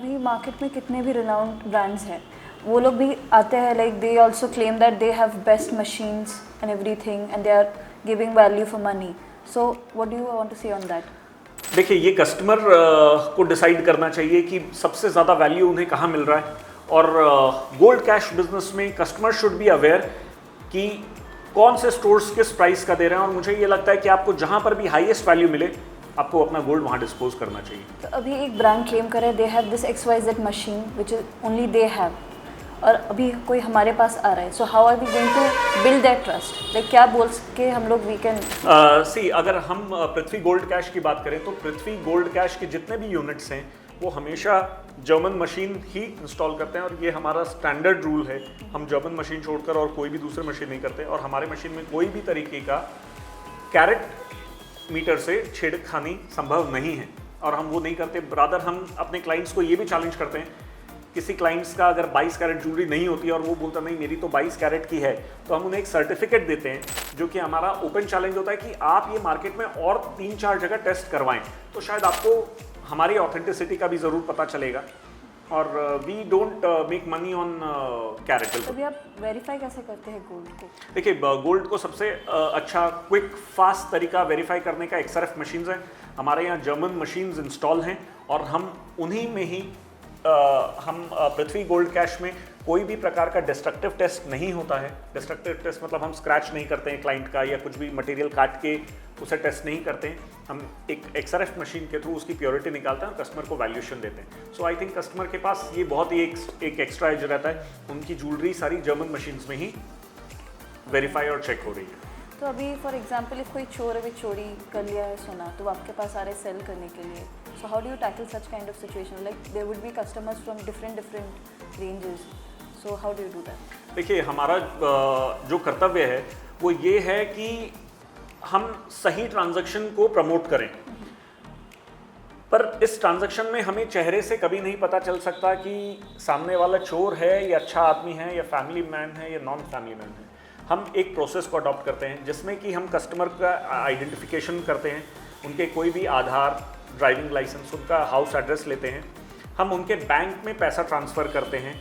अभी मार्केट में कितने भी रिनाउंड ब्रांड्स हैं, वो लोग भी आते हैं, like they also claim that they have best machines and everything and they are giving value for money. So what do you want to say on that? देखिए, ये कस्टमर को डिसाइड करना चाहिए कि सबसे ज़्यादा वैल्यू उन्हें कहाँ मिल रहा है. और गोल्ड कैश बिजनेस में कस्टमर शुड बी अवेयर कि कौन से स्टोर्स किस प्राइस का दे रहे हैं. और मुझे ये लगता है कि आपको जहाँ पर भी हाईएस्ट वैल्यू मिले, आपको अपना गोल्ड वहाँ डिस्पोज करना चाहिए. तो अभी एक ब्रांड क्लेम करे they have this XYZ machine which is only they have, और अभी कोई हमारे पास आ रहा है, so how are we going to build that trust? Like क्या बोल के हम लोग वी कैन सी, अगर हम पृथ्वी गोल्ड कैश की बात करें तो पृथ्वी गोल्ड कैश के जितने भी यूनिट्स हैं वो हमेशा जर्मन मशीन ही इंस्टॉल करते हैं. और ये हमारा स्टैंडर्ड रूल है, हम जर्मन मशीन छोड़कर और कोई भी दूसरी मशीन नहीं करते. और हमारे मशीन में कोई भी तरीके का कैरेट मीटर से छेड़खानी संभव नहीं है, और हम वो नहीं करते. ब्रादर हम अपने क्लाइंट्स को ये भी चैलेंज करते हैं, किसी क्लाइंट्स का अगर 22 कैरेट ज्वेलरी नहीं होती है और वो बोलता नहीं मेरी तो 22 कैरेट की है, तो हम उन्हें एक सर्टिफिकेट देते हैं, जो कि हमारा ओपन चैलेंज होता है कि आप ये मार्केट में और 3-4 जगह टेस्ट करवाएं, तो शायद आपको हमारी ऑथेंटिसिटी का भी ज़रूर पता चलेगा. और we don't make money on carat. अभी आप वेरीफाई कैसे करते हैं गोल्ड को? देखिए, गोल्ड को सबसे अच्छा क्विक फास्ट तरीका वेरीफाई करने का XRF मशीन्स हैं. हमारे यहाँ जर्मन मशीन्स इंस्टॉल हैं, और हम उन्हीं में ही हम पृथ्वी गोल्ड कैश में कोई भी प्रकार का डिस्ट्रक्टिव टेस्ट नहीं होता है. डिस्ट्रक्टिव टेस्ट मतलब हम स्क्रैच नहीं करते हैं क्लाइंट का, या कुछ भी मटेरियल काट के उसे टेस्ट नहीं करते हैं. हम एक XRF मशीन के थ्रू उसकी प्योरिटी निकालते हैं और कस्टमर को वैल्यूएशन देते हैं. सो आई थिंक कस्टमर के पास ये बहुत ही एक एक्स्ट्रा एज रहता है. उनकी ज्वेलरी सारी जर्मन मशीन्स में ही वेरीफाई और चेक हो रही है. तो अभी फॉर एग्जांपल इफ कोई चोर अभी चोरी कर लिया है सोना, तो वो आपके पास आ रहे सेल करने के लिए, so how do you tackle such kind of situation? Like there would be customers from different ranges, so how do you do that? देखिए, हमारा जो कर्तव्य है वो ये है कि हम सही ट्रांजैक्शन को प्रमोट करें. पर इस ट्रांजैक्शन में हमें चेहरे से कभी नहीं पता चल सकता कि सामने वाला चोर है या अच्छा आदमी है या फैमिली मैन है या नॉन फैमिली मैन है. हम एक प्रोसेस को अडॉप्ट करते हैं जिसमें कि हम कस्टमर का आइडेंटिफिकेशन करते हैं, उनके कोई भी आधार, ड्राइविंग लाइसेंस, उनका हाउस एड्रेस लेते हैं, हम उनके बैंक में पैसा ट्रांसफ़र करते हैं,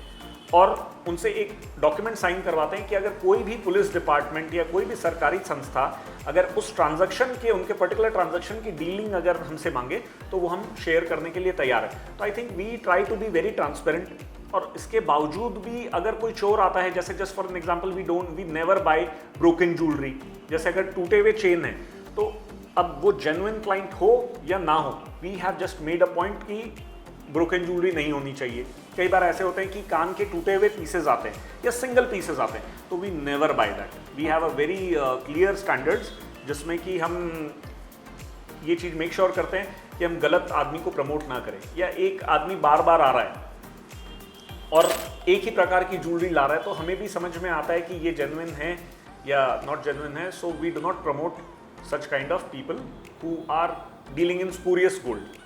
और उनसे एक डॉक्यूमेंट साइन करवाते हैं कि अगर कोई भी पुलिस डिपार्टमेंट या कोई भी सरकारी संस्था अगर उस ट्रांजैक्शन के, उनके पर्टिकुलर ट्रांजैक्शन की डीलिंग अगर हमसे मांगे तो वो हम शेयर करने के लिए तैयार है. तो I think we try to be very transparent. और इसके बावजूद भी अगर कोई चोर आता है, जैसे just for an example we never buy broken jewellery. जैसे अगर टूटे हुए चेन है, तो अब वो जेन्युइन क्लाइंट हो या ना हो, we have just made a point कि ब्रोकन ज्वेलरी नहीं होनी चाहिए. कई बार ऐसे होते हैं कि कान के टूटे हुए पीसेज आते हैं या सिंगल पीसेज आते हैं, तो we never buy that. We have a very clear standards जिसमें कि हम ये चीज़ मेक श्योर करते हैं कि हम गलत आदमी को प्रमोट ना करें. या एक आदमी बार बार आ रहा है और एक ही प्रकार की ज्वेलरी ला रहा है, तो हमें भी समझ में आता है कि ये जेन्युइन है या नॉट जेन्युइन है. So we do not promote such kind of people who are dealing in spurious gold.